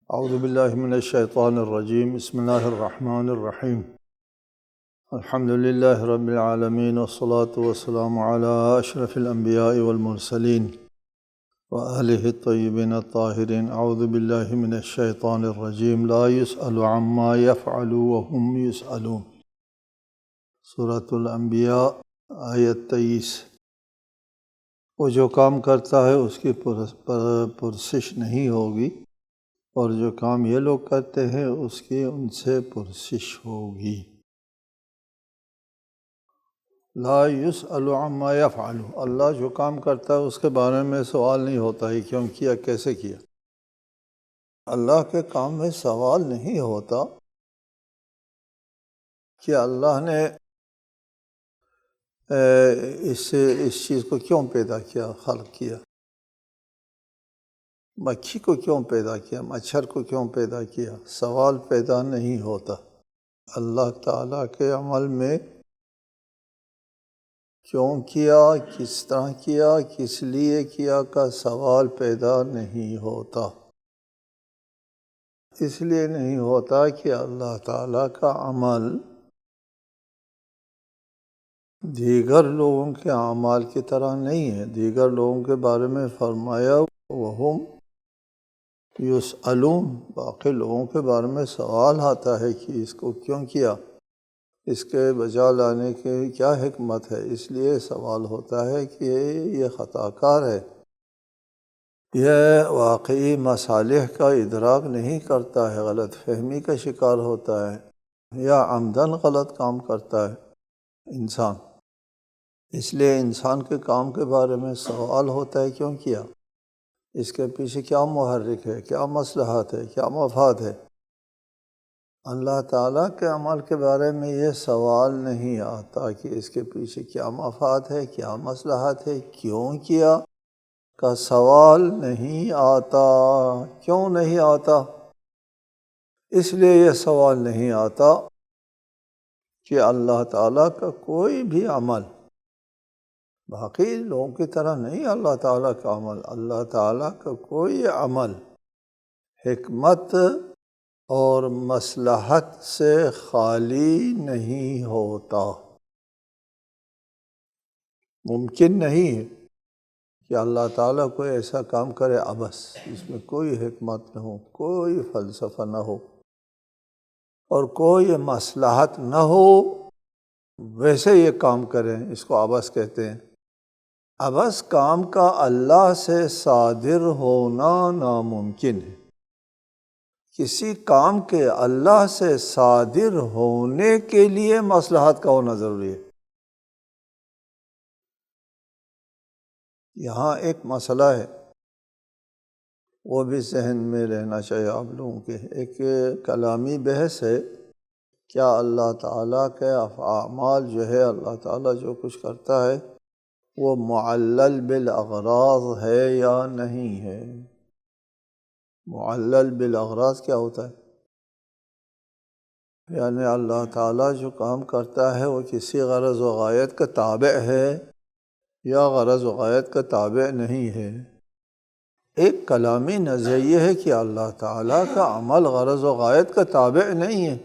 اعوذ باللہ من الشیطان الرجیم بسم اللہ الرحمن الرحیم الحمد للہ رب العالمین والصلاة والسلام علی اشرف الانبیاء والمرسلین وآلہ الطیبین الطاہرین۔ اعوذ باللہ من الشیطان الرجیم لا یسأل عما یفعل وهم یسألون۔ سورۃ الانبیاء آیت 23۔ وہ جو کام کرتا ہے اس کی پرسش نہیں ہوگی، اور جو کام یہ لوگ کرتے ہیں اس کی ان سے پرسش ہوگی۔ لا یسأل عما یفعل، اللہ جو کام کرتا ہے اس کے بارے میں سوال نہیں ہوتا ہے کیوں کیا، کیسے کیا۔ اللہ کے کام میں سوال نہیں ہوتا کہ اللہ نے اس چیز کو کیوں پیدا کیا، خلق کیا، مکھی کو کیوں پیدا کیا، مچھر کو کیوں پیدا کیا، سوال پیدا نہیں ہوتا۔ اللہ تعالیٰ کے عمل میں کیوں کیا، کس طرح کیا، کس لیے کیا کا سوال پیدا نہیں ہوتا۔ اس لیے نہیں ہوتا کہ اللہ تعالیٰ کا عمل دیگر لوگوں کے اعمال کی طرح نہیں ہے۔ دیگر لوگوں کے بارے میں فرمایا وہم یسألون، باقی لوگوں کے بارے میں سوال آتا ہے کہ اس کو کیوں کیا، اس کے بجا لانے کی کیا حکمت ہے۔ اس لیے سوال ہوتا ہے کہ یہ خطا کار ہے، یہ واقعی مصالح کا ادراک نہیں کرتا ہے، غلط فہمی کا شکار ہوتا ہے، یا عمدن غلط کام کرتا ہے انسان۔ اس لیے انسان کے کام کے بارے میں سوال ہوتا ہے کیوں کیا، اس کے پیچھے کیا محرک ہے، کیا مصلحت ہے، کیا مفاد ہے۔ اللہ تعالیٰ کے عمل کے بارے میں یہ سوال نہیں آتا کہ اس کے پیچھے کیا مفاد ہے، کیا مصلحت ہے، کیوں کیا کا سوال نہیں آتا۔ کیوں نہیں آتا؟ اس لیے یہ سوال نہیں آتا کہ اللہ تعالیٰ کا کوئی بھی عمل باقی لوگوں کی طرح نہیں، اللہ تعالیٰ کا عمل، اللہ تعالیٰ کا کوئی عمل حکمت اور مصلحت سے خالی نہیں ہوتا۔ ممکن نہیں ہے کہ اللہ تعالیٰ کوئی ایسا کام کرے عبث، اس میں کوئی حکمت نہ ہو، کوئی فلسفہ نہ ہو اور کوئی مصلحت نہ ہو، ویسے یہ کام کریں، اس کو عبث کہتے ہیں۔ عبث کام کا اللہ سے صادر ہونا ناممکن ہے۔ کسی کام کے اللہ سے صادر ہونے کے لیے مصلحت کا ہونا ضروری ہے۔ یہاں ایک مسئلہ ہے، وہ بھی ذہن میں رہنا چاہیے آپ لوگوں کے۔ ایک کلامی بحث ہے، کیا اللہ تعالیٰ کے اعمال جو ہے، اللہ تعالیٰ جو کچھ کرتا ہے وہ معلل بالاغراض ہے یا نہیں ہے۔ معلل بالاغراض کیا ہوتا ہے؟ یعنی اللہ تعالیٰ جو کام کرتا ہے وہ کسی غرض و غایت کا تابع ہے یا غرض و غایت کا تابع نہیں ہے۔ ایک کلامی نظریہ یہ ہے کہ اللہ تعالیٰ کا عمل غرض و غایت کا تابع نہیں ہے،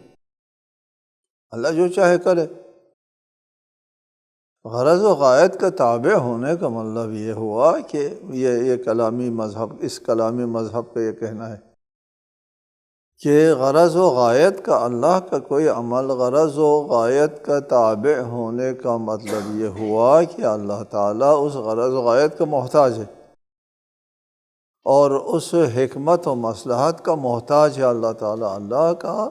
اللہ جو چاہے کرے۔ غرض و غایت کا تابع ہونے کا مطلب یہ ہوا کہ یہ کلامی مذہب، اس کلامی مذہب کا یہ کہنا ہے کہ غرض و غایت کا، اللہ کا کوئی عمل غرض و غایت کا تابع ہونے کا مطلب یہ ہوا کہ اللہ تعالیٰ اس غرض و غایت کا محتاج ہے، اور اس حکمت و مصلحت کا محتاج ہے اللہ تعالیٰ۔ اللہ کا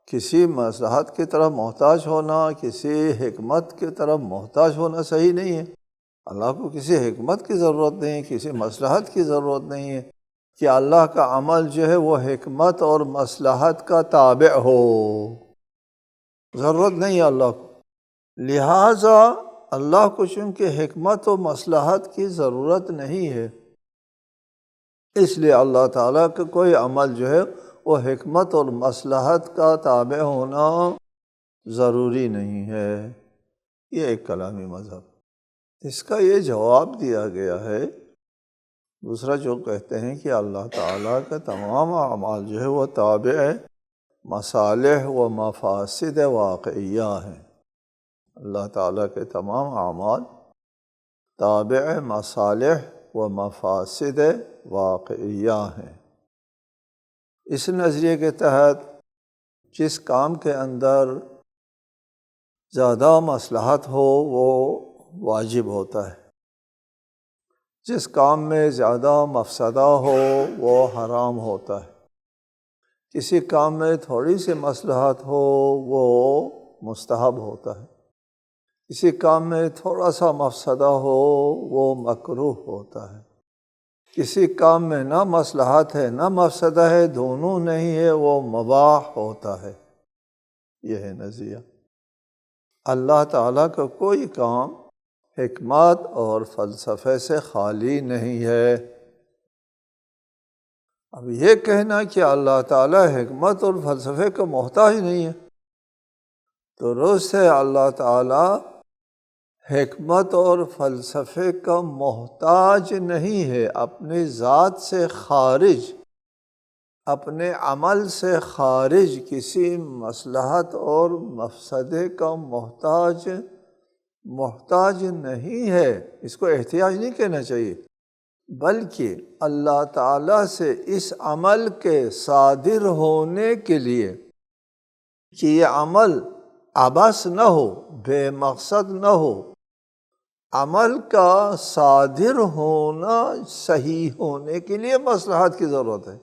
کسی مصلحت کی طرف محتاج ہونا، کسی حکمت کی طرف محتاج ہونا صحیح نہیں ہے۔ اللہ کو کسی حکمت کی ضرورت نہیں ہے، کسی مصلحت کی ضرورت نہیں ہے کہ اللہ کا عمل جو ہے وہ حکمت اور مصلحت کا تابع ہو، ضرورت نہیں ہے اللہ کو۔ لہٰذا اللہ کو چونکہ حکمت و مصلحت کی ضرورت نہیں ہے، اس لیے اللہ تعالیٰ کا کوئی عمل جو ہے وہ حکمت اور مصلحت کا تابع ہونا ضروری نہیں ہے۔ یہ ایک کلامی مذہب۔ اس کا یہ جواب دیا گیا ہے دوسرا جو کہتے ہیں کہ اللہ تعالیٰ کا تمام اعمال جو ہے وہ تابع مصالح و مفاسد واقعیہ ہیں۔ اللہ تعالیٰ کے تمام اعمال تابع مصالح و مفاسد واقعیہ ہیں۔ اس نظریے کے تحت جس کام کے اندر زیادہ مصلحت ہو وہ واجب ہوتا ہے، جس کام میں زیادہ مفسدہ ہو وہ حرام ہوتا ہے، کسی کام میں تھوڑی سی مصلحت ہو وہ مستحب ہوتا ہے، کسی کام میں تھوڑا سا مفسدہ ہو وہ مکروہ ہوتا ہے، کسی کام میں نہ مصلحت ہے نہ مفسدہ ہے، دونوں نہیں ہے، وہ مباح ہوتا ہے۔ یہ ہے نظریہ۔ اللہ تعالیٰ کا کوئی کام حکمت اور فلسفے سے خالی نہیں ہے۔ اب یہ کہنا کہ اللہ تعالیٰ حکمت اور فلسفے کا محتاج نہیں ہے، تو درست ہے، اللہ تعالیٰ حکمت اور فلسفے کا محتاج نہیں ہے، اپنی ذات سے خارج، اپنے عمل سے خارج کسی مصلحت اور مفسدے کا محتاج نہیں ہے۔ اس کو احتیاج نہیں کہنا چاہیے، بلکہ اللہ تعالیٰ سے اس عمل کے صادر ہونے کے لیے کہ یہ عمل عبث نہ ہو، بے مقصد نہ ہو، عمل کا صادر ہونا صحیح ہونے کے لیے مصلحت کی ضرورت ہے۔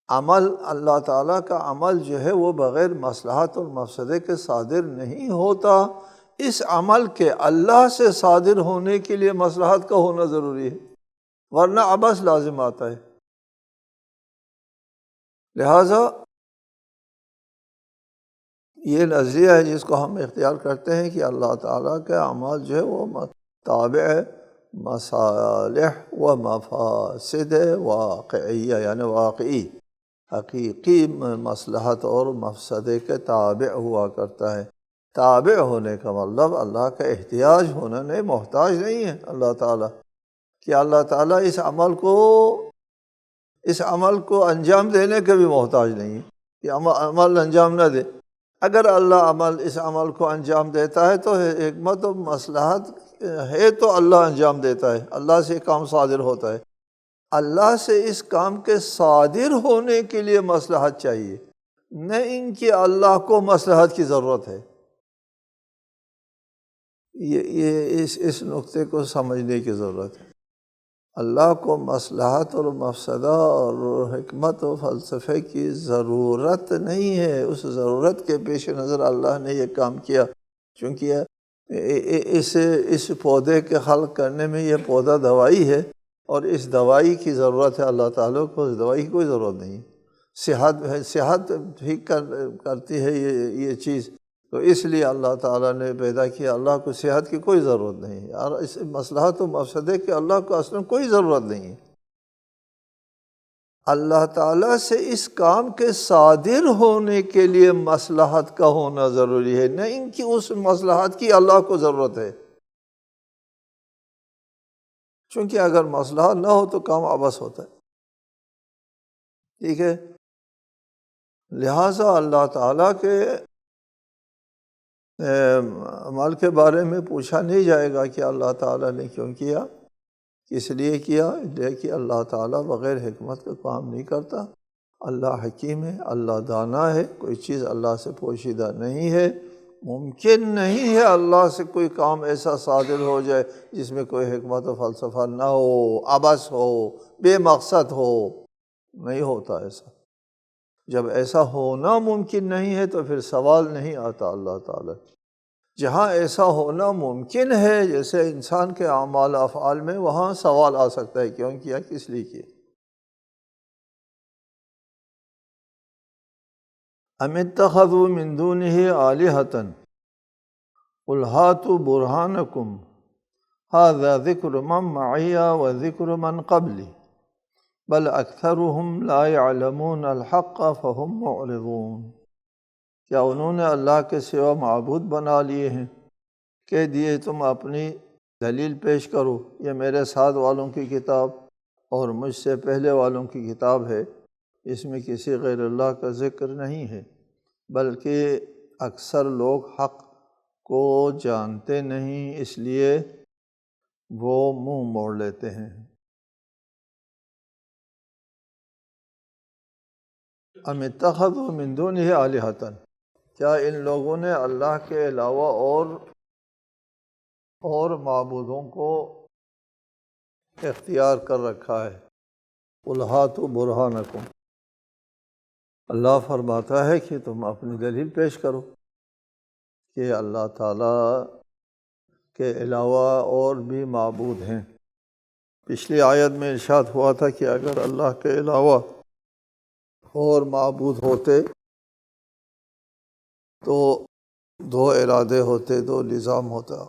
عمل اللہ تعالیٰ کا عمل جو ہے وہ بغیر مصلحت اور مفسدے کے صادر نہیں ہوتا، اس عمل کے اللہ سے صادر ہونے کے لیے مصلحت کا ہونا ضروری ہے، ورنہ عبث لازم آتا ہے۔ لہٰذا یہ نظریہ ہے جس کو ہم اختیار کرتے ہیں کہ اللہ تعالیٰ کے اعمال جو ہے وہ تابع مصالح و مفاسد واقعیہ، یعنی واقعی حقیقی مصلحت اور مفسدے کے تابع ہوا کرتا ہے۔ تابع ہونے کا مطلب اللہ کا احتیاج ہونا نہیں، محتاج نہیں ہے اللہ تعالیٰ، کہ اللہ تعالیٰ اس عمل کو انجام دینے کے بھی محتاج نہیں ہے کہ عمل انجام نہ دے۔ اگر اللہ اس عمل کو انجام دیتا ہے تو حکمت و مصلحت ہے تو اللہ انجام دیتا ہے، اللہ سے کام صادر ہوتا ہے۔ اللہ سے اس کام کے صادر ہونے کے لیے مصلحت چاہیے، نہ ان کہ اللہ کو مصلحت کی ضرورت ہے۔ یہ اس نقطے کو سمجھنے کی ضرورت ہے۔ اللہ کو مصلحت اور مفسدہ اور حکمت و فلسفے کی ضرورت نہیں ہے، اس ضرورت کے پیش نظر اللہ نے یہ کام کیا، چونکہ اس پودے کے خلق کرنے میں یہ پودا دوائی ہے اور اس دوائی کی ضرورت ہے اللہ تعالیٰ کو، اس دوائی کی کوئی ضرورت نہیں ہے۔ صحت ٹھیک کرتی ہے یہ چیز، تو اس لیے اللہ تعالیٰ نے پیدا کیا، اللہ کو صحت کی کوئی ضرورت نہیں ہے، اور اس مصلحت و مفسدے کے اللہ کو اصلاً کوئی ضرورت نہیں ہے۔ اللہ تعالیٰ سے اس کام کے صادر ہونے کے لیے مصلحت کا ہونا ضروری ہے، نہ ان کی اس مصلحت کی اللہ کو ضرورت ہے، چونکہ اگر مصلحت نہ ہو تو کام عبث ہوتا ہے۔ ٹھیک ہے، لہٰذا اللہ تعالیٰ کے عمل کے بارے میں پوچھا نہیں جائے گا کہ اللہ تعالیٰ نے کیوں کیا، کس لیے کیا، کہ اللہ تعالیٰ بغیر حکمت کا کام نہیں کرتا۔ اللہ حکیم ہے، اللہ دانا ہے، کوئی چیز اللہ سے پوشیدہ نہیں ہے، ممکن نہیں ہے اللہ سے کوئی کام ایسا صادر ہو جائے جس میں کوئی حکمت و فلسفہ نہ ہو، عبث ہو، بے مقصد ہو، نہیں ہوتا ایسا۔ جب ایسا ہونا ممکن نہیں ہے تو پھر سوال نہیں آتا اللہ تعالیٰ۔ جہاں ایسا ہونا ممکن ہے جیسے انسان کے اعمال افعال میں، وہاں سوال آ سکتا ہے کیوں کیا، کس لیے کیا۔ ام اتخذوا من دونه آلهة قل هاتوا برهانكم هذا ذکر من معي وذکر من قبلی بل اکثرهم لا يعلمون الحق فهم معرضون۔ کیا انہوں نے اللہ کے سوا معبود بنا لیے ہیں؟ کہہ دیے تم اپنی دلیل پیش کرو، یہ میرے ساتھ والوں کی کتاب اور مجھ سے پہلے والوں کی کتاب ہے، اس میں کسی غیر اللہ کا ذکر نہیں ہے، بلکہ اکثر لوگ حق کو جانتے نہیں، اس لیے وہ منہ موڑ لیتے ہیں۔ ام اتخذوا من دونہ آلہۃ، کیا ان لوگوں نے اللہ کے علاوہ اور معبودوں کو اختیار کر رکھا ہے؟ قل ہاتوا برہانکم، اللہ فرماتا ہے کہ تم اپنی دلیل پیش کرو کہ اللہ تعالیٰ کے علاوہ اور بھی معبود ہیں۔ پچھلی آیت میں ارشاد ہوا تھا کہ اگر اللہ کے علاوہ اور معبود ہوتے تو دو ارادے ہوتے، دو نظام ہوتا،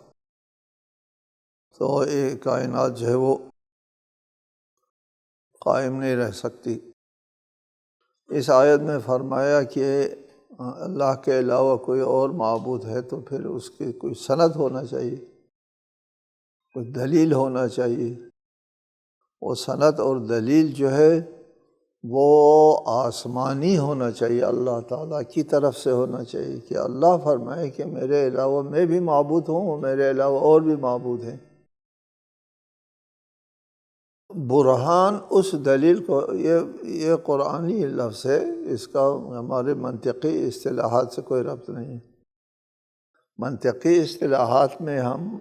تو یہ کائنات جو ہے وہ قائم نہیں رہ سکتی۔ اس آیت میں فرمایا کہ اللہ کے علاوہ کوئی اور معبود ہے تو پھر اس کی کوئی سند ہونا چاہیے، کوئی دلیل ہونا چاہیے۔ وہ سند اور دلیل جو ہے وہ آسمانی ہونا چاہیے، اللہ تعالیٰ کی طرف سے ہونا چاہیے کہ اللہ فرمائے کہ میرے علاوہ میں بھی معبود ہوں اور میرے علاوہ اور بھی معبود ہیں۔ برہان اس دلیل کو، یہ قرآنی لفظ ہے، اس کا ہمارے منطقی اصطلاحات سے کوئی ربط نہیں ہے۔ منطقی اصطلاحات میں ہم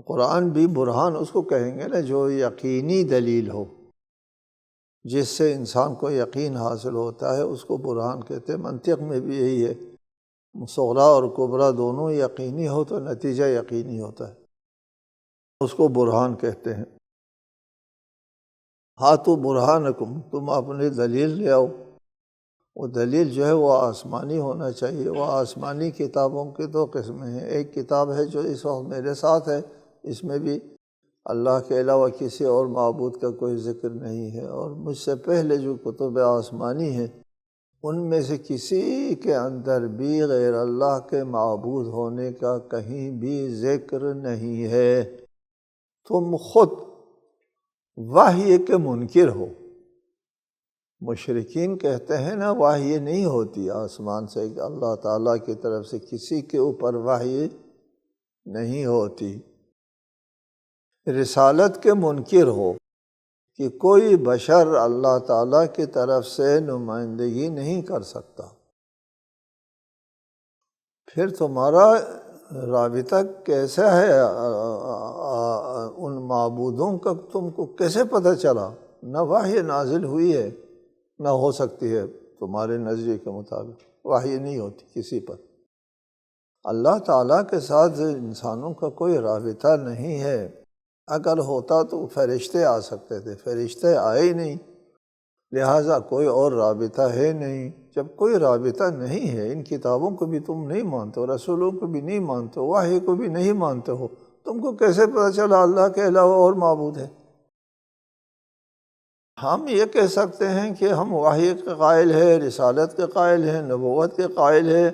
قرآن بھی برہان اس کو کہیں گے نا جو یقینی دلیل ہو، جس سے انسان کو یقین حاصل ہوتا ہے، اس کو برہان کہتے ہیں۔ منطق میں بھی یہی ہے، صغریٰ اور کبریٰ دونوں یقینی ہو تو نتیجہ یقینی ہوتا ہے، اس کو برہان کہتے ہیں۔ ہاتوا برہانکم، تم اپنی دلیل لے آؤ۔ وہ دلیل جو ہے وہ آسمانی ہونا چاہیے۔ وہ آسمانی کتابوں کی دو قسمیں ہیں، ایک کتاب ہے جو اس وقت میرے ساتھ ہے، اس میں بھی اللہ کے علاوہ کسی اور معبود کا کوئی ذکر نہیں ہے، اور مجھ سے پہلے جو کتب آسمانی ہیں ان میں سے کسی کے اندر بھی غیر اللہ کے معبود ہونے کا کہیں بھی ذکر نہیں ہے۔ تم خود وحی کے منکر ہو۔ مشرکین کہتے ہیں نا وحی نہیں ہوتی آسمان سے، اللہ تعالیٰ کی طرف سے کسی کے اوپر وحی نہیں ہوتی۔ رسالت کے منکر ہو کہ کوئی بشر اللہ تعالیٰ کی طرف سے نمائندگی نہیں کر سکتا، پھر تمہارا رابطہ کیسا ہے ان معبودوں کا؟ تم کو کیسے پتہ چلا؟ نہ وحی نازل ہوئی ہے، نہ ہو سکتی ہے تمہارے نظریے کے مطابق، وحی نہیں ہوتی کسی پر۔ اللہ تعالیٰ کے ساتھ انسانوں کا کوئی رابطہ نہیں ہے۔ اگر ہوتا تو فرشتے آ سکتے تھے، فرشتے آئے ہی نہیں، لہٰذا کوئی اور رابطہ ہے نہیں۔ جب کوئی رابطہ نہیں ہے، ان کتابوں کو بھی تم نہیں مانتے ہو، رسولوں کو بھی نہیں مانتے ہو، وحی کو بھی نہیں مانتے ہو، تم کو کیسے پتہ چلا اللہ کے علاوہ اور معبود ہے؟ ہم یہ کہہ سکتے ہیں کہ ہم وحی کے قائل ہیں، رسالت کے قائل ہیں، نبوت کے قائل ہیں،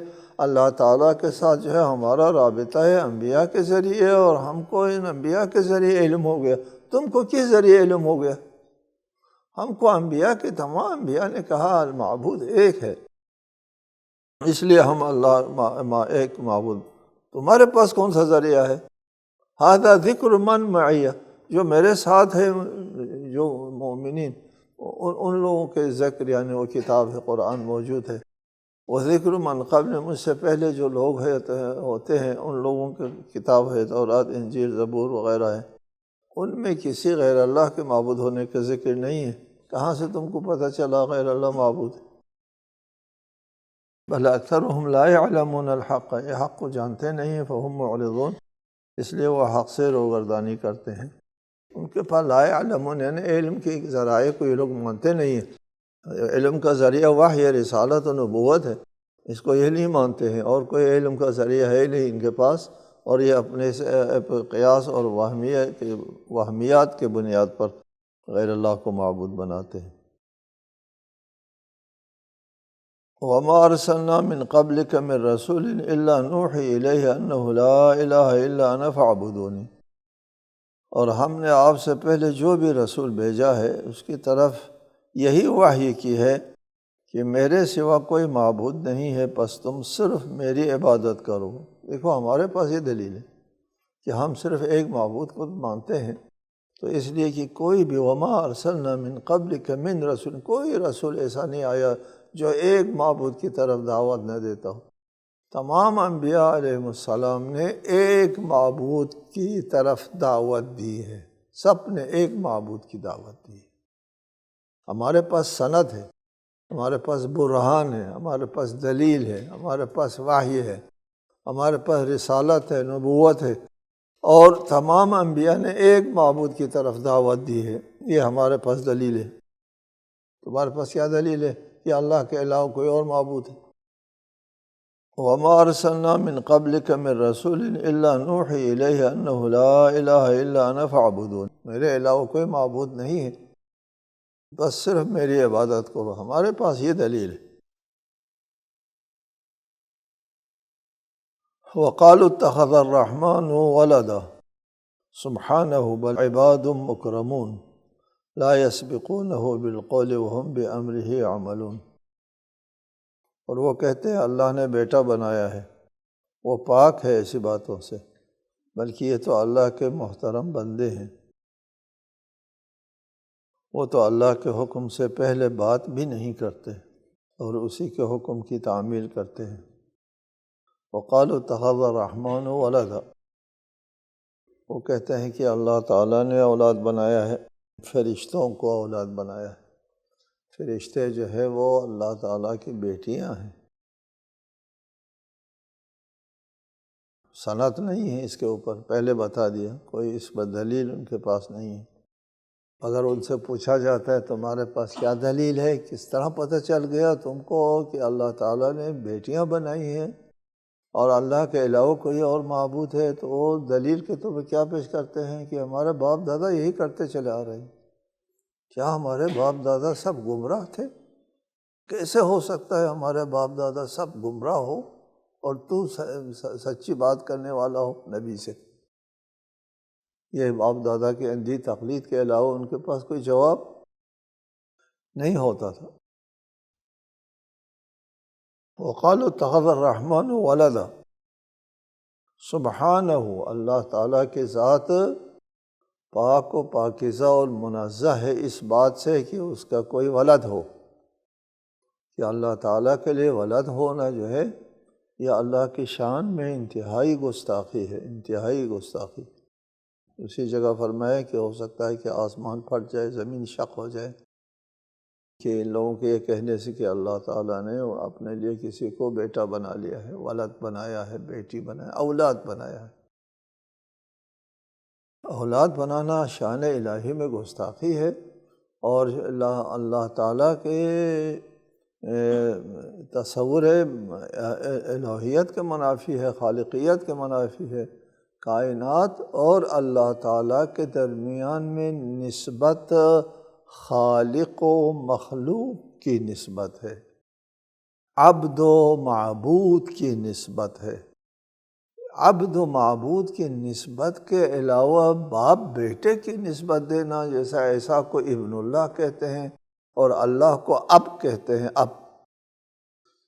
اللہ تعالیٰ کے ساتھ جو ہے ہمارا رابطہ ہے انبیاء کے ذریعے، اور ہم کو ان انبیاء کے ذریعے علم ہو گیا۔ تم کو کس ذریعے علم ہو گیا؟ ہم کو انبیاء کے تمام انبیاء نے کہا المعبود ایک ہے، اس لیے ہم اللہ ایک معبود۔ تمہارے پاس کون سا ذریعہ ہے؟ ھذا ذکر من معیہ، جو میرے ساتھ ہے، جو مومنین، ان لوگوں کے ذکر، یعنی وہ کتاب ہے، قرآن موجود ہے۔ وہ ذکر من قبل، مجھ سے پہلے جو لوگ ہوتے ہیں ان لوگوں کی کتاب ہے، تورات، انجیل، زبور وغیرہ ہے، ان میں کسی غیر اللہ کے معبود ہونے کا ذکر نہیں ہے۔ کہاں سے تم کو پتہ چلا غیر اللہ معبود ہے؟ بل اکثرهم لا يعلمون الحق، یہ حق کو جانتے نہیں ہیں، فهم معرضون، اس لیے وہ حق سے روگردانی کرتے ہیں۔ ان کے پاس لا يعلمون یعنی علم کے ذرائع کو یہ لوگ مانتے نہیں ہیں۔ علم کا ذریعہ وحی، رسالت و نبوت ہے، اس کو یہ نہیں مانتے ہیں، اور کوئی علم کا ذریعہ ہے نہیں ان کے پاس، اور یہ اپنے قیاس اور وہمیات کے بنیاد پر غیر اللہ کو معبود بناتے ہیں۔ وَمَا أَرْسَلْنَا مِن قَبْلِكَ مِن رَّسُولٍ إِلَّا نُوحِي إِلَيْهِ أَنَّهُ لَا إِلَٰهَ إِلَّا أَنَا فَاعْبُدُونِ۔ اور ہم نے آپ سے پہلے جو بھی رسول بھیجا ہے اس کی طرف یہی وحی کی ہے کہ میرے سوا کوئی معبود نہیں ہے، پس تم صرف میری عبادت کرو۔ دیکھو ہمارے پاس یہ دلیل ہے کہ ہم صرف ایک معبود کو مانتے ہیں، تو اس لیے کہ کوئی بھی وما ارسلنا من قبلک من رسول، کوئی رسول ایسا نہیں آیا جو ایک معبود کی طرف دعوت نہ دیتا ہو۔ تمام انبیاء علیہ السلام نے ایک معبود کی طرف دعوت دی ہے، سب نے ایک معبود کی دعوت دی ہے۔ ہمارے پاس سند ہے، ہمارے پاس برہان ہے، ہمارے پاس دلیل ہے، ہمارے پاس وحی ہے، ہمارے پاس رسالت ہے، نبوت ہے، اور تمام انبیاء نے ایک معبود کی طرف دعوت دی ہے۔ یہ ہمارے پاس دلیل ہے۔ تمہارے پاس کیا دلیل ہے کہ اللہ کے علاوہ کوئی اور معبود ہے؟ وما ارسلنا من قبلک من رسول الا نوحی الیہ انہ لا الہ الا انا فاعبدون، میرے علاوہ کوئی معبود نہیں ہے، بس صرف میری عبادت کرو۔ ہمارے پاس یہ دلیل ہے۔ وقالوا اتخذ الرحمن ولدا سبحانہ بل عباد مکرمون لا يسبقونہ بالقول وهم بامرہ يعملون، اور وہ کہتے ہیں اللہ نے بیٹا بنایا ہے، وہ پاک ہے ایسی باتوں سے، بلکہ یہ تو اللہ کے محترم بندے ہیں، وہ تو اللہ کے حکم سے پہلے بات بھی نہیں کرتے اور اسی کے حکم کی تعمیل کرتے ہیں۔ وقالوا اتخذ الرحمن ولدا، وہ کہتے ہیں کہ اللہ تعالیٰ نے اولاد بنایا ہے، فرشتوں کو اولاد بنایا ہے۔ فرشتے جو ہے وہ اللہ تعالیٰ کی بیٹیاں ہیں۔ سند نہیں ہے اس کے اوپر، پہلے بتا دیا، کوئی اس پر دلیل ان کے پاس نہیں ہے۔ اگر ان سے پوچھا جاتا ہے تمہارے پاس کیا دلیل ہے، کس طرح پتہ چل گیا تم کو کہ اللہ تعالیٰ نے بیٹیاں بنائی ہیں اور اللہ کے علاوہ کوئی اور معبود ہے، تو وہ دلیل کے طور پہ کیا پیش کرتے ہیں کہ ہمارے باپ دادا یہی کرتے چلے آ رہے ہیں۔ کیا ہمارے باپ دادا سب گمراہ تھے؟ کیسے ہو سکتا ہے ہمارے باپ دادا سب گمراہ ہو اور تو سچی بات کرنے والا ہو نبی سے؟ یہ باپ دادا کی اندھی تقلید کے علاوہ ان کے پاس کوئی جواب نہیں ہوتا تھا۔ وقالوا اتخذ الرحمن ولدا سبحانہ، اللہ تعالیٰ کی ذات پاک و پاکیزہ اور منزہ ہے اس بات سے کہ اس کا کوئی ولد ہو، کہ اللہ تعالیٰ کے لیے ولد ہونا جو ہے یہ اللہ کی شان میں انتہائی گستاخی ہے، انتہائی گستاخی۔ اسی جگہ فرمایا کہ ہو سکتا ہے کہ آسمان پھٹ جائے، زمین شق ہو جائے، کہ ان لوگوں کے یہ کہنے سے کہ اللہ تعالیٰ نے اپنے لیے کسی کو بیٹا بنا لیا ہے، ولد بنایا ہے، بیٹی بنایا، اولاد بنایا ہے۔ اولاد بنانا شان الہی میں گستاخی ہے، اور اللہ تعالیٰ کے تصور الوہیت کے منافی ہے، خالقیت کے منافی ہے۔ کائنات اور اللہ تعالیٰ کے درمیان میں نسبت خالق و مخلوق کی نسبت ہے، عبد و معبود کی نسبت ہے۔ عبد و معبود کی نسبت کے علاوہ باپ بیٹے کی نسبت دینا، جیسا عیسیٰ کو ابن اللہ کہتے ہیں اور اللہ کو اب کہتے ہیں، اب،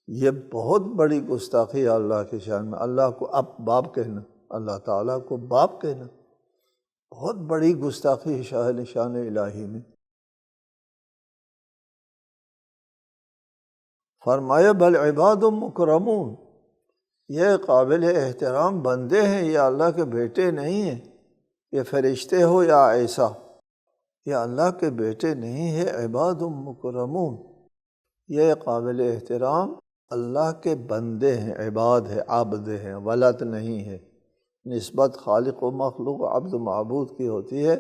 یہ بہت بڑی گستاخی ہے اللہ کی شان میں۔ اللہ کو اب باپ کہنا، اللہ تعالیٰ کو باپ کہنا، بہت بڑی گستاخی ہے شان الہی میں۔ فرمایا بل عباد مکرمون، یہ قابل احترام بندے ہیں، یہ اللہ کے بیٹے نہیں ہیں، یہ فرشتے ہو یا عیسیٰ، یہ اللہ کے بیٹے نہیں ہے، عباد مکرمون، یہ قابل احترام اللہ کے بندے ہیں، عباد ہے، عبد ہیں، ولد نہیں ہے۔ نسبت خالق و مخلوق عبد و معبود کی ہوتی ہے،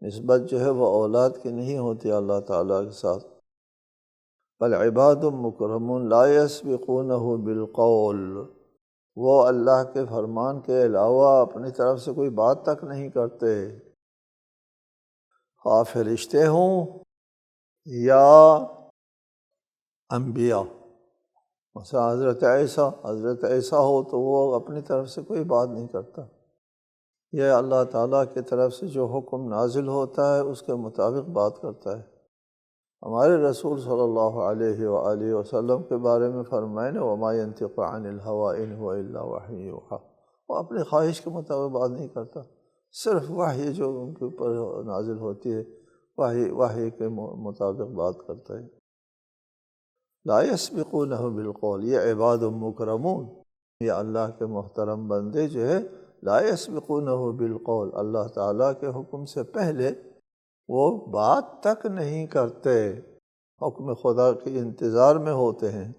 نسبت جو ہے وہ اولاد کی نہیں ہوتی اللہ تعالیٰ کے ساتھ۔ بل عباد مکرمون لا یسبقونہ بالقول، وہ اللہ کے فرمان کے علاوہ اپنی طرف سے کوئی بات تک نہیں کرتے، خواہ فرشتے ہوں یا انبیاء۔ مثلا حضرت عیسیٰ ہو تو وہ اپنی طرف سے کوئی بات نہیں کرتا، یہ اللہ تعالیٰ کی طرف سے جو حکم نازل ہوتا ہے اس کے مطابق بات کرتا ہے۔ ہمارے رسول صلی اللہ علیہ وآلہ وسلم کے بارے میں فرمائے نا وما ينطق عن الهوى ان هو الا وحی یوحی، وہ اپنی خواہش کے مطابق بات نہیں کرتا، صرف وحی جو ان کے اوپر نازل ہوتی ہے وحی کے مطابق بات کرتا ہے۔ لا يسبقونہ بالقول، یہ عباد مکرمون، یہ اللہ کے محترم بندے جو ہے لا يسبقونہ بالقول، اللہ تعالیٰ کے حکم سے پہلے وہ بات تک نہیں کرتے، حکم خدا کے انتظار میں ہوتے ہیں۔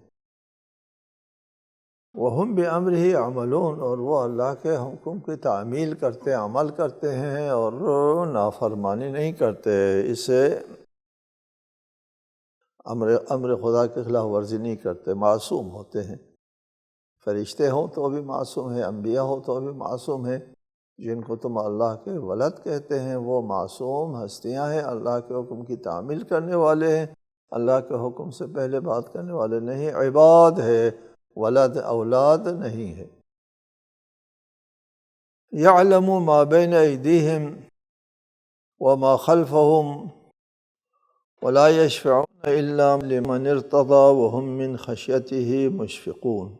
وہم بامرہ یعملون، اور وہ اللہ کے حکم کی تعمیل کرتے، عمل کرتے ہیں اور نافرمانی نہیں کرتے، اس سے امر خدا کے خلاف ورزی نہیں کرتے، معصوم ہوتے ہیں۔ فرشتے ہوں تو بھی معصوم ہیں، انبیاء ہوں تو بھی معصوم ہیں، جن کو تم اللہ کے ولد کہتے ہیں وہ معصوم ہستیاں ہیں، اللہ کے حکم کی تعمیل کرنے والے ہیں، اللہ کے حکم سے پہلے بات کرنے والے نہیں، عباد ہے، ولد اولاد نہیں ہے۔ یعلم ما بین ایدیہم وما خلفہم ولا یشفعون الا لمن ارتضی وہم من خشیتہ مشفقون۔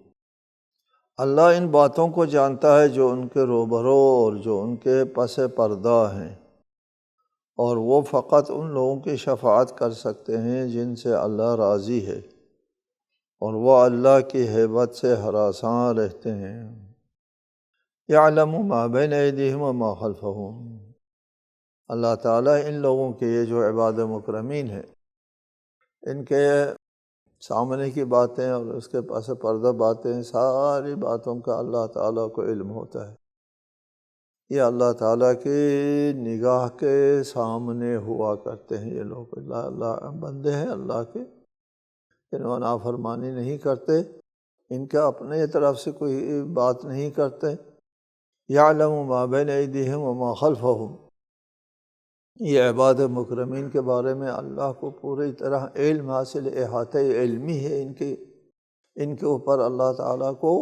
اللہ ان باتوں کو جانتا ہے جو ان کے روبرو اور جو ان کے پس پردہ ہیں، اور وہ فقط ان لوگوں کی شفاعت کر سکتے ہیں جن سے اللہ راضی ہے، اور وہ اللہ کی ہیبت سے ہراساں رہتے ہیں۔ یعلم ما بین ایدیہم وما خلفہم، اللہ تعالیٰ ان لوگوں کے، یہ جو عباد مکرمین ہیں، ان کے سامنے کی باتیں اور اس کے پس پردہ باتیں، ساری باتوں کا اللہ تعالیٰ کو علم ہوتا ہے۔ یہ اللہ تعالیٰ کی نگاہ کے سامنے ہوا کرتے ہیں، یہ لوگ اللہ بندے ہیں اللہ کے، انہوں نافرمانی نہیں کرتے، ان کا اپنے طرف سے کوئی بات نہیں کرتے۔ یعلم ما بین ایدیہم وما خلفہم، یہ عباد مکرمین کے بارے میں اللہ کو پوری طرح علم حاصل، احاطہ علمی ہے ان کے اوپر اللہ تعالیٰ کو۔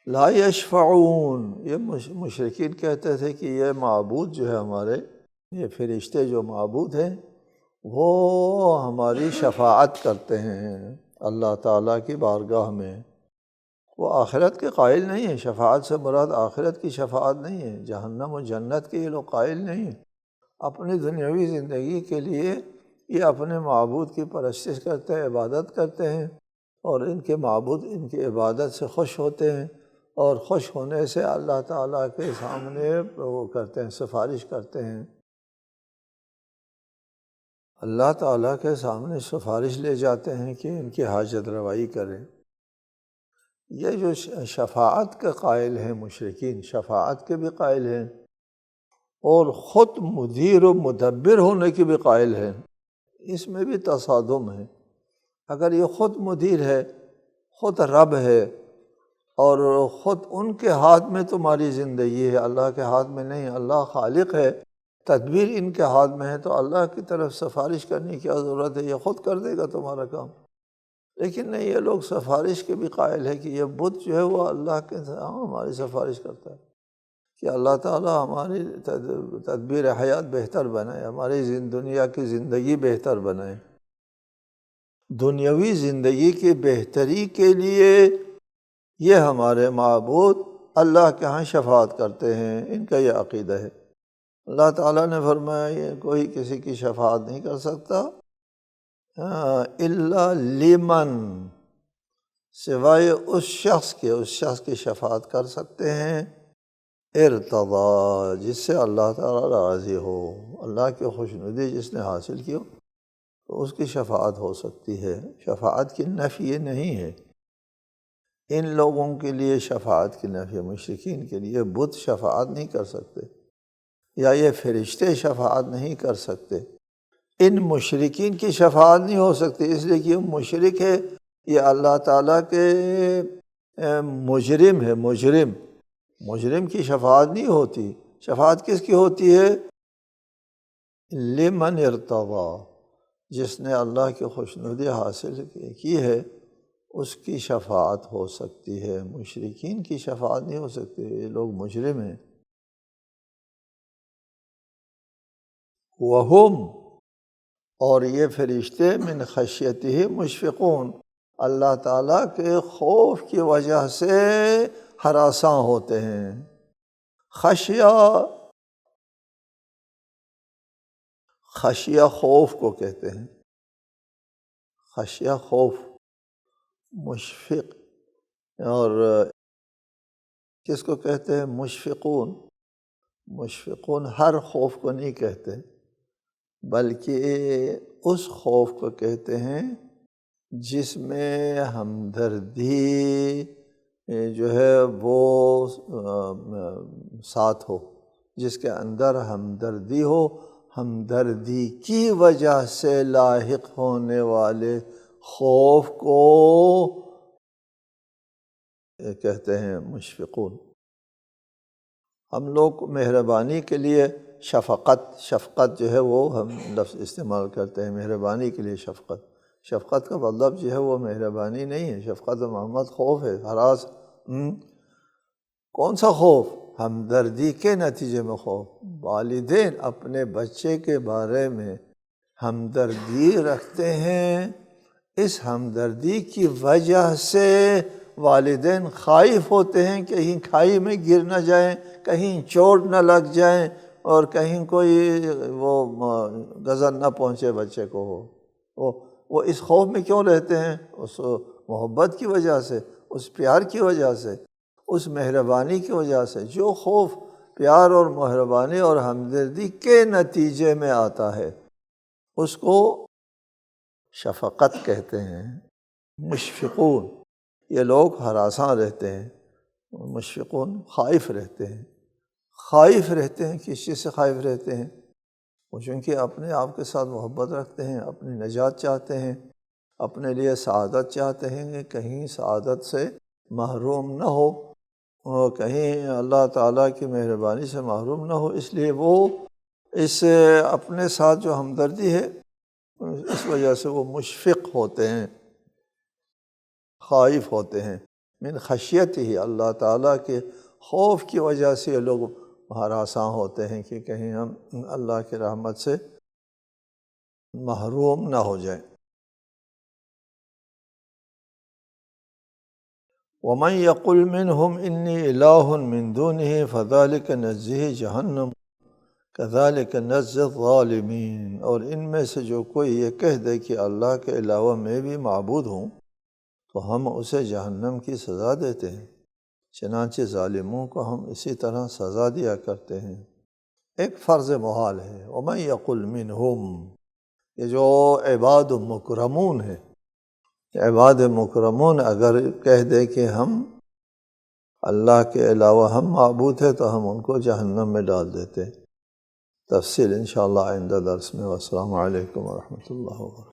لا یشفعون، یہ مشرکین کہتے تھے کہ یہ معبود جو ہے ہمارے، یہ فرشتے جو معبود ہیں وہ ہماری شفاعت کرتے ہیں اللہ تعالیٰ کی بارگاہ میں، وہ آخرت کے قائل نہیں ہیں۔ شفاعت سے مراد آخرت کی شفاعت نہیں ہے، جہنم و جنت کے یہ لوگ قائل نہیں ہیں۔ اپنی دنیاوی زندگی کے لیے یہ اپنے معبود کی پرستش کرتے ہیں، عبادت کرتے ہیں، اور ان کے معبود ان کی عبادت سے خوش ہوتے ہیں، اور خوش ہونے سے اللہ تعالیٰ کے سامنے وہ کرتے ہیں، سفارش کرتے ہیں، اللہ تعالیٰ کے سامنے سفارش لے جاتے ہیں کہ ان کی حاجت روائی کریں۔ یہ جو شفاعت کے قائل ہیں مشرکین، شفاعت کے بھی قائل ہیں اور خود مدیر و مدبر ہونے کے بھی قائل ہیں، اس میں بھی تصادم ہے۔ اگر یہ خود مدیر ہے، خود رب ہے، اور خود ان کے ہاتھ میں تمہاری زندگی ہے، اللہ کے ہاتھ میں نہیں، اللہ خالق ہے، تدبیر ان کے ہاتھ میں ہے، تو اللہ کی طرف سفارش کرنے کی کیا ضرورت ہے، یہ خود کر دے گا تمہارا کام۔ لیکن نہیں، یہ لوگ سفارش کے بھی قائل ہے کہ یہ بت جو ہے وہ اللہ کے ہماری سفارش کرتا ہے کہ اللہ تعالیٰ ہماری تدبیر حیات بہتر بنائے، ہماری دنیا کی زندگی بہتر بنائے۔ دنیاوی زندگی کی بہتری کے لیے یہ ہمارے معبود اللہ کے ہاں شفاعت کرتے ہیں، ان کا یہ عقیدہ ہے۔ اللہ تعالیٰ نے فرمایا یہ کوئی کسی کی شفاعت نہیں کر سکتا الا لمن، سوائے اس شخص کی شفاعت کر سکتے ہیں ارتضیٰ، جس سے اللہ تعالیٰ راضی ہو، اللہ کی خوشنودی جس نے حاصل کی ہو تو اس کی شفاعت ہو سکتی ہے۔ شفاعت کی نفی یہ نہیں ہے، ان لوگوں کے لیے شفاعت کی نفی، مشرکین کے لیے بت شفاعت نہیں کر سکتے، یا یہ فرشتے شفاعت نہیں کر سکتے، ان مشرکین کی شفاعت نہیں ہو سکتی، اس لیے کہ یہ مشرک ہے، یہ اللہ تعالیٰ کے مجرم ہے، مجرم کی شفاعت نہیں ہوتی۔ شفاعت کس کی ہوتی ہے؟ لمن ارتضیٰ، جس نے اللہ کی خوشنودی حاصل کی ہے اس کی شفاعت ہو سکتی ہے، مشرکین کی شفاعت نہیں ہو سکتی، یہ لوگ مجرم ہیں۔ وہم، اور یہ فرشتے من خشیتہ مشفقون، اللہ تعالیٰ کے خوف کی وجہ سے ہراساں ہوتے ہیں۔ خشیہ خوف کو کہتے ہیں، خشیہ خوف، مشفق، اور کس کو کہتے ہیں؟ مشفقون۔ مشفقون ہر خوف کو نہیں کہتے، بلکہ اس خوف کو کہتے ہیں جس میں ہمدردی جو ہے وہ ساتھ ہو، جس کے اندر ہمدردی ہو، ہمدردی کی وجہ سے لاحق ہونے والے خوف کو کہتے ہیں مشفقون۔ ہم لوگ مہربانی کے لیے شفقت جو ہے وہ ہم لفظ استعمال کرتے ہیں، مہربانی کے لیے شفقت۔ شفقت کا مطلب جو ہے وہ مہربانی نہیں ہے، شفقت محمد خوف ہے، ہراس۔ کون سا خوف؟ ہمدردی کے نتیجے میں خوف۔ والدین اپنے بچے کے بارے میں ہمدردی رکھتے ہیں، اس ہمدردی کی وجہ سے والدین خائف ہوتے ہیں کہیں کھائی میں گر نہ جائیں، کہیں چوٹ نہ لگ جائیں، اور کہیں کوئی وہ غضب نہ پہنچے بچے کو۔ وہ اس خوف میں کیوں رہتے ہیں؟ اس محبت کی وجہ سے، اس پیار کی وجہ سے، اس مہربانی کی وجہ سے۔ جو خوف پیار اور مہربانی اور ہمدردی کے نتیجے میں آتا ہے اس کو شفقت کہتے ہیں۔ مشفقون، یہ لوگ ہراساں رہتے ہیں، مشفقون خائف رہتے ہیں۔ خائف رہتے ہیں، کس چیز سے خائف رہتے ہیں؟ وہ چونکہ اپنے آپ کے ساتھ محبت رکھتے ہیں، اپنی نجات چاہتے ہیں، اپنے لیے سعادت چاہتے ہیں کہ کہیں سعادت سے محروم نہ ہو، اور کہیں اللہ تعالیٰ کی مہربانی سے محروم نہ ہو، اس لیے وہ اس اپنے ساتھ جو ہمدردی ہے اس وجہ سے وہ مشفق ہوتے ہیں، خائف ہوتے ہیں۔ من خشیت ہی، اللہ تعالیٰ کے خوف کی وجہ سے یہ لوگ ہراساں ہوتے ہیں کہ کہیں ہم اللہ کی رحمت سے محروم نہ ہو جائیں۔ وَمَن يَقُلْ مِنْهُمْ إِنِّي إِلَٰهٌ مِّن دُونِهِ فَذَلِكَ نَجْزِهِ جَهَنَّمَ كَذَلِكَ نَجْزِي الظَّالِمِينَ، اور ان میں سے جو کوئی یہ کہہ دے کہ اللہ کے علاوہ میں بھی معبود ہوں تو ہم اسے جہنم کی سزا دیتے ہیں، چنانچہ ظالموں کو ہم اسی طرح سزا دیا کرتے ہیں۔ ایک فرض محال ہے، وَمَن يَقُلْ مِنْهُمْ، یہ جو عباد مکرمون ہے، عباد مکرمون اگر کہہ دے کہ ہم اللہ کے علاوہ ہم معبود ہیں تو ہم ان کو جہنم میں ڈال دیتے۔ تفصیل انشاءاللہ آئندہ درس میں۔ والسلام علیکم ورحمۃ اللہ وبرکاتہ۔